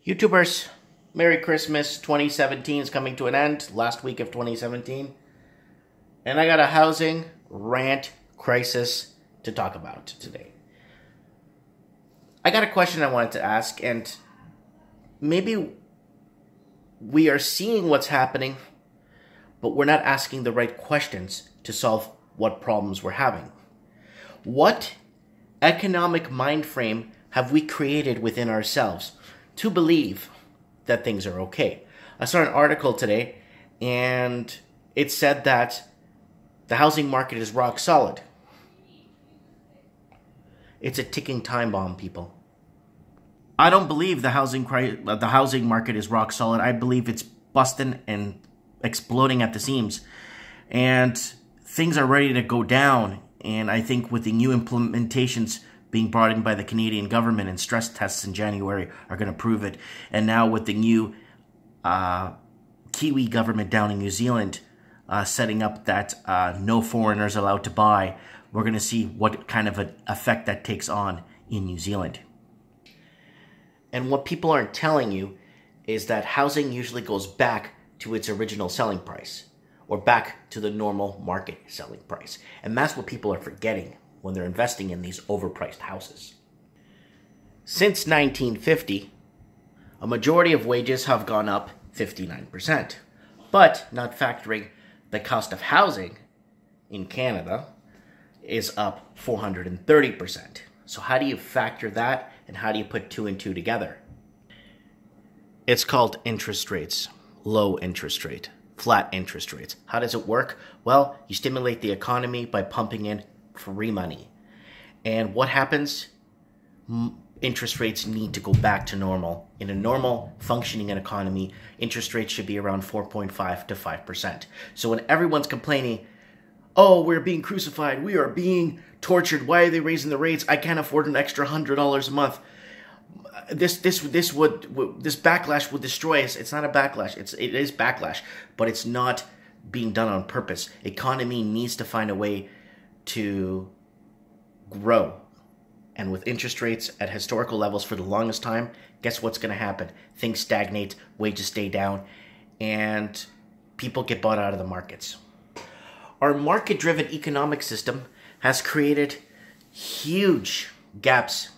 YouTubers, Merry Christmas. 2017 is coming to an end, last week of 2017. And I got a housing rant crisis to talk about today. I got a question I wanted to ask, and maybe we are seeing what's happening, but we're not asking the right questions to solve what problems we're having. What economic mind frame have we created within ourselves to believe that things are okay? I saw an article today, and it said that the housing market is rock solid. It's a ticking time bomb, people. I don't believe the housing market is rock solid. I believe it's busting and exploding at the seams, and things are ready to go down. And I think with the new implementations being brought in by the Canadian government and stress tests in January are going to prove it. And now with the new Kiwi government down in New Zealand setting up that no foreigners allowed to buy, we're going to see what kind of an effect that takes on in New Zealand. And what people aren't telling you is that housing usually goes back to its original selling price, or back to the normal market selling price. And that's what people are forgetting when they're investing in these overpriced houses. Since 1950, a majority of wages have gone up 59%, but not factoring the cost of housing in Canada is up 430%. So how do you factor that, and how do you put two and two together? It's called interest rates, low interest rate, flat interest rates. How does it work? Well, you stimulate the economy by pumping in free money. And what happens? Interest rates need to go back to normal. In a normal functioning economy, interest rates should be around 4.5 to 5%. So when everyone's complaining, oh, we're being crucified, we are being tortured, why are they raising the rates? I can't afford an extra $100 a month. This backlash would destroy us. It's not a backlash. It is backlash, but it's not being done on purpose. Economy needs to find a way to grow. And with interest rates at historical levels for the longest time, guess what's going to happen? Things stagnate, wages stay down, and people get bought out of the markets. Our market-driven economic system has created huge gaps,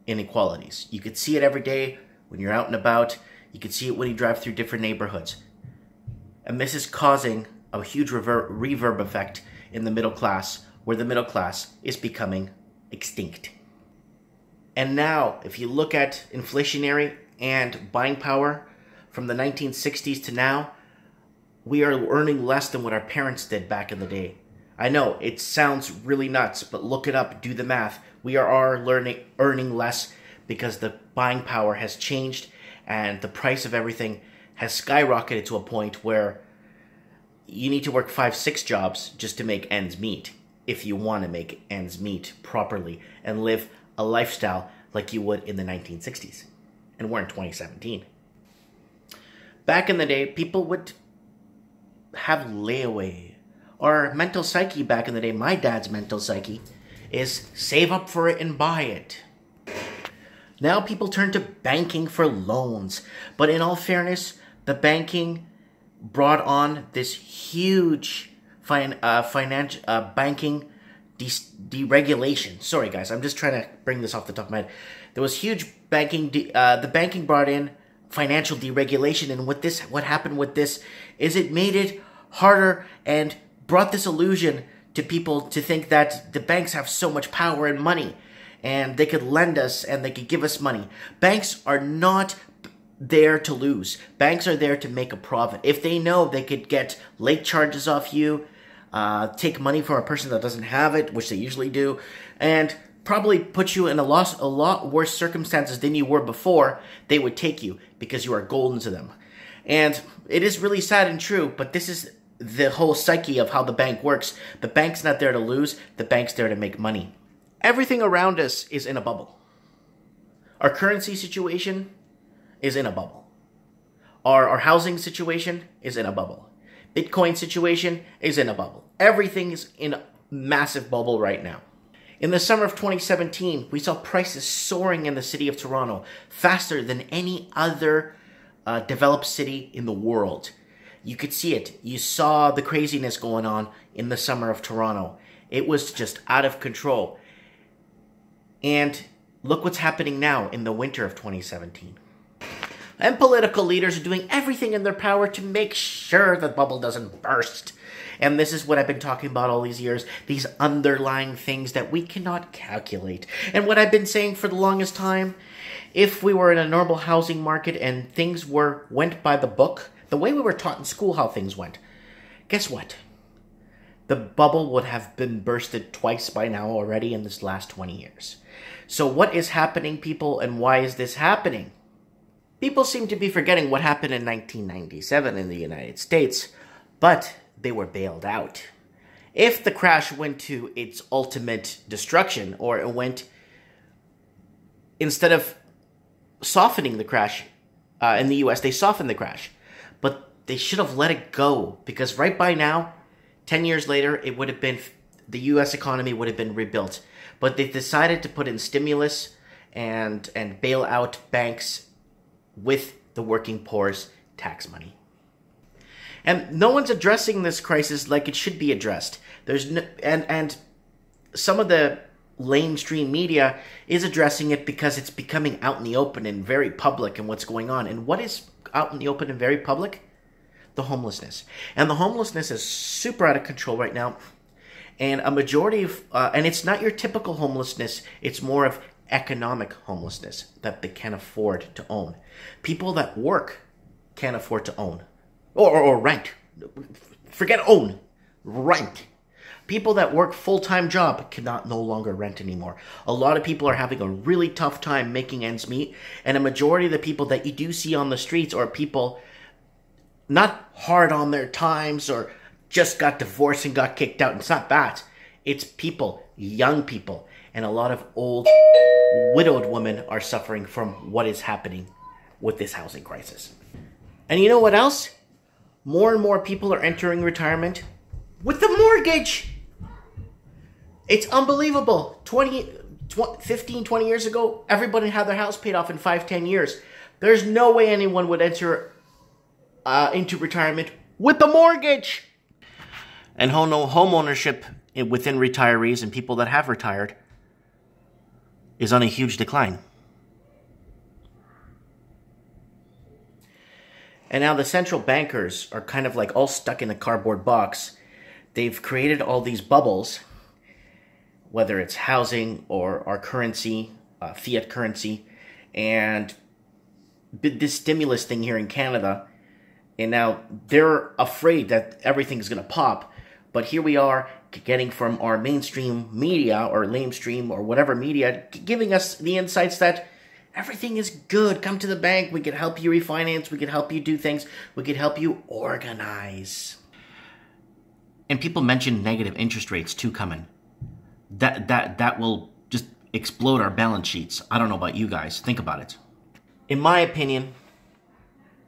inequalities. You could see it every day when you're out and about. You could see it when you drive through different neighborhoods. And this is causing a huge reverb effect in the middle class, where the middle class is becoming extinct. And now, if you look at inflationary and buying power from the 1960s to now, we are earning less than what our parents did back in the day. I know, it sounds really nuts, but look it up, do the math. We are earning less because the buying power has changed and the price of everything has skyrocketed to a point where you need to work 5-6 jobs just to make ends meet, if you want to make ends meet properly and live a lifestyle like you would in the 1960s. And we're in 2017. Back in the day, people would have layaway. Our mental psyche back in the day, my dad's mental psyche, is save up for it and buy it. Now people turn to banking for loans. But in all fairness, the banking brought on this huge banking deregulation. Sorry guys, I'm just trying to bring this off the top of my head. There was huge banking, the banking brought in financial deregulation, and what happened with this is it made it harder and brought this illusion to people to think that the banks have so much power and money and they could lend us and they could give us money. Banks are not there to lose. Banks are there to make a profit. If they know they could get late charges off you, take money from a person that doesn't have it, which they usually do, and probably put you in a lot worse circumstances than you were before, they would take you because you are golden to them. And it is really sad and true, but this is the whole psyche of how the bank works. The bank's not there to lose. The bank's there to make money. Everything around us is in a bubble. Our currency situation is in a bubble. Our housing situation is in a bubble. Bitcoin situation is in a bubble. Everything is in a massive bubble right now. In the summer of 2017, we saw prices soaring in the city of Toronto, faster than any other developed city in the world. You could see it. You saw the craziness going on in the summer of Toronto. It was just out of control. And look what's happening now in the winter of 2017. And political leaders are doing everything in their power to make sure the bubble doesn't burst. And this is what I've been talking about all these years, these underlying things that we cannot calculate. And what I've been saying for the longest time, if we were in a normal housing market and things went by the book, the way we were taught in school how things went, guess what? The bubble would have been bursted twice by now already in this last 20 years. So what is happening, people, and why is this happening? People seem to be forgetting what happened in 1997 in the United States, but they were bailed out. If the crash went to its ultimate destruction, or it went, instead of softening the crash in the US, they softened the crash. But they should have let it go, because right by now, 10 years later, it would have been, the US economy would have been rebuilt. But they decided to put in stimulus and bail out banks with the working poor's tax money. And no one's addressing this crisis like it should be addressed. There's no, and some of the lamestream media is addressing it because it's becoming out in the open and very public and what's going on. And what is out in the open and very public? The homelessness. And the homelessness is super out of control right now. And a majority of, and it's not your typical homelessness, it's more of economic homelessness that they can't afford to own. People that work can't afford to own. Or rent. Forget own. Rent. People that work full-time job cannot no longer rent anymore. A lot of people are having a really tough time making ends meet. And a majority of the people that you do see on the streets are people not hard on their times or just got divorced and got kicked out. It's not that. It's people, young people. And a lot of old, widowed women are suffering from what is happening with this housing crisis. And you know what else? More and more people are entering retirement with the mortgage. It's unbelievable. 15, 20 years ago, everybody had their house paid off in 5, 10 years. There's no way anyone would enter into retirement with the mortgage. And home ownership within retirees and people that have retired is on a huge decline. And now the central bankers are kind of like all stuck in a cardboard box. They've created all these bubbles, whether it's housing or our currency, fiat currency, and this stimulus thing here in Canada. And now they're afraid that everything's going to pop. But here we are getting from our mainstream media or lamestream or whatever media, giving us the insights that everything is good. Come to the bank. We can help you refinance. We can help you do things. We can help you organize. And people mention negative interest rates too coming. That will just explode our balance sheets. I don't know about you guys. Think about it. In my opinion,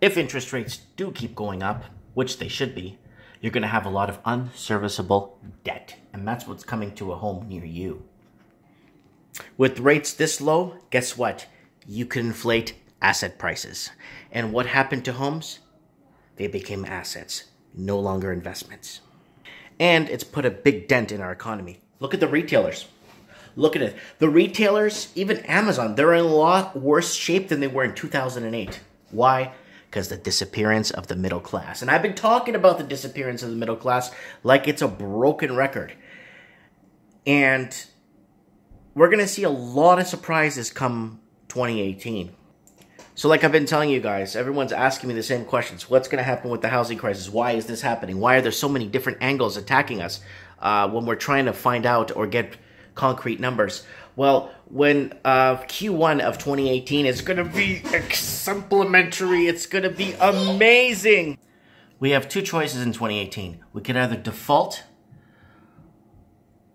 if interest rates do keep going up, which they should be, you're going to have a lot of unserviceable debt. And that's what's coming to a home near you. With rates this low, guess what? You can inflate asset prices. And what happened to homes? They became assets, no longer investments. And it's put a big dent in our economy. Look at the retailers. Look at it. The retailers, even Amazon, they're in a lot worse shape than they were in 2008. Why? Because the disappearance of the middle class. And I've been talking about the disappearance of the middle class like it's a broken record. And we're going to see a lot of surprises come 2018. So like I've been telling you guys, everyone's asking me the same questions. What's going to happen with the housing crisis? Why is this happening? Why are there so many different angles attacking us when we're trying to find out or get concrete numbers? Well, when Q1 of 2018 is going to be exemplary, it's going to be amazing. We have two choices in 2018. We could either default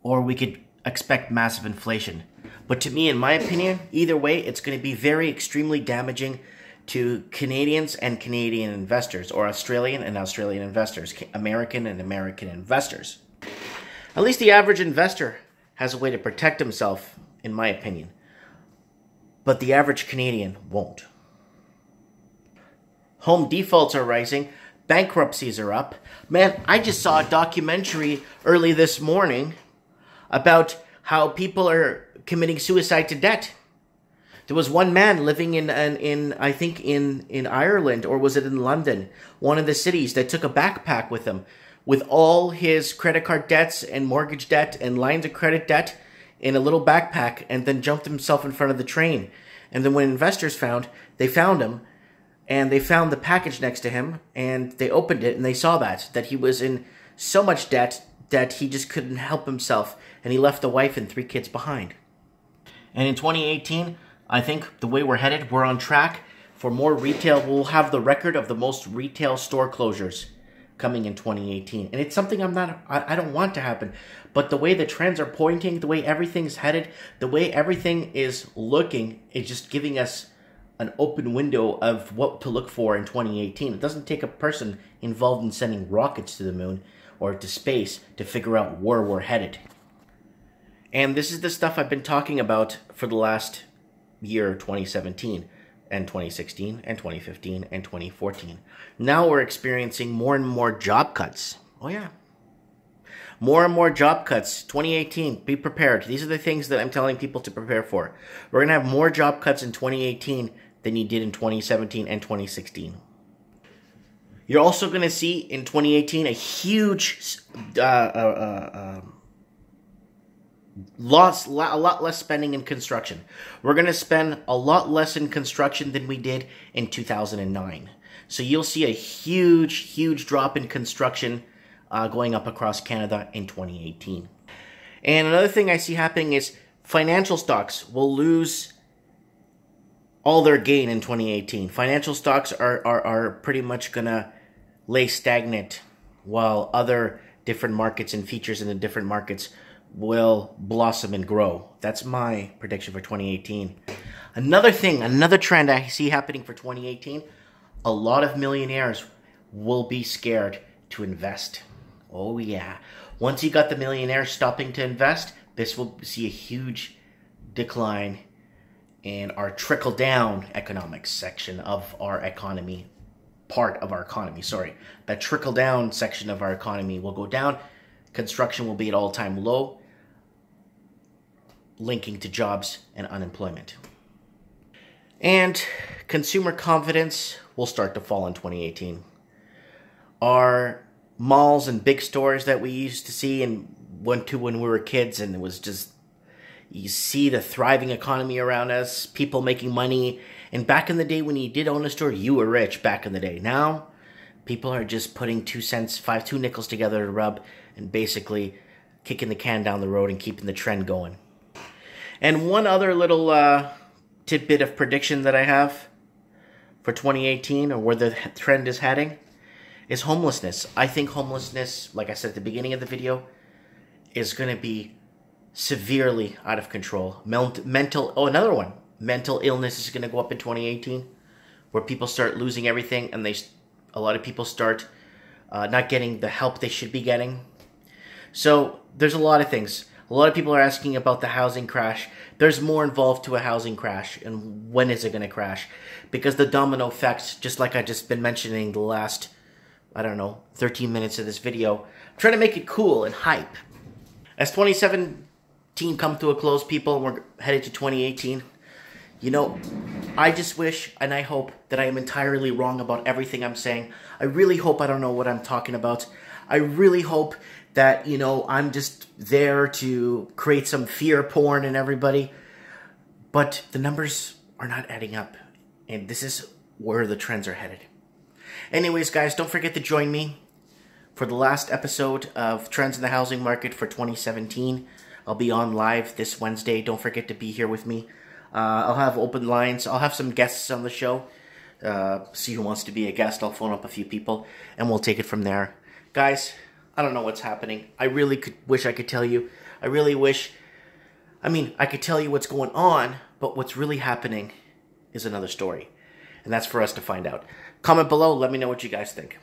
or we could expect massive inflation. But to me, in my opinion, either way, it's going to be very extremely damaging to Canadians and Canadian investors, or Australian and Australian investors, American and American investors. At least the average investor has a way to protect himself, in my opinion. But the average Canadian won't. Home defaults are rising. Bankruptcies are up. Man, I just saw a documentary early this morning about how people are committing suicide to debt. There was one man living in I think in Ireland, or was it in London, one of the cities, that took a backpack with him with all his credit card debts and mortgage debt and lines of credit debt in a little backpack, and then jumped himself in front of the train. And then when investors found him, and they found the package next to him, and they opened it, and they saw that he was in so much debt that he just couldn't help himself, and he left a wife and 3 kids behind. And in 2018, I think the way we're headed, we're on track for more retail. We'll have the record of the most retail store closures coming in 2018. And it's something I don't want to happen. But the way the trends are pointing, the way everything's headed, the way everything is looking, is just giving us an open window of what to look for in 2018. It doesn't take a person involved in sending rockets to the moon or to space to figure out where we're headed. And this is the stuff I've been talking about for the last year, 2017 and 2016 and 2015 and 2014. Now we're experiencing more and more job cuts. Oh yeah. More and more job cuts. 2018, be prepared. These are the things that I'm telling people to prepare for. We're going to have more job cuts in 2018 than you did in 2017 and 2016. You're also going to see in 2018 a huge a lot less spending in construction. We're going to spend a lot less in construction than we did in 2009. So you'll see a huge drop in construction going up across Canada in 2018. And another thing I see happening is financial stocks will lose all their gain in 2018. Financial stocks are pretty much going to lay stagnant, while other different markets and features in the different markets will blossom and grow. That's my prediction for 2018. Another thing, another trend I see happening for 2018, a lot of millionaires will be scared to invest. Oh yeah. Once you got the millionaires stopping to invest, this will see a huge decline in our trickle-down economics section of our economy, That trickle-down section of our economy will go down. Construction will be at all-time low, linking to jobs and unemployment. And consumer confidence will start to fall in 2018. Our malls and big stores that we used to see and went to when we were kids, and it was just, you see the thriving economy around us, people making money. And back in the day when you did own a store, you were rich back in the day. Now, people are just putting 2 cents, 2 nickels together to rub, and basically kicking the can down the road and keeping the trend going. And one other little tidbit of prediction that I have for 2018, or where the trend is heading, is homelessness. I think homelessness, like I said at the beginning of the video, is going to be severely out of control. Mental illness is going to go up in 2018, where people start losing everything, and a lot of people start not getting the help they should be getting. So there's a lot of things. A lot of people are asking about the housing crash. There's more involved to a housing crash, and when is it going to crash? Because the domino effect, just like I just been mentioning the last, 13 minutes of this video, I'm trying to make it cool and hype. As 2017 come to a close, people, and we're headed to 2018, I just wish and I hope that I am entirely wrong about everything I'm saying. I really hope I don't know what I'm talking about. I really hope that, I'm just there to create some fear porn in everybody. But the numbers are not adding up. And this is where the trends are headed. Anyways, guys, don't forget to join me for the last episode of Trends in the Housing Market for 2017. I'll be on live this Wednesday. Don't forget to be here with me. I'll have open lines. I'll have some guests on the show. See who wants to be a guest. I'll phone up a few people, and we'll take it from there. Guys, I don't know what's happening. I really wish I could tell you. I could tell you what's going on, but what's really happening is another story. And that's for us to find out. Comment below. Let me know what you guys think.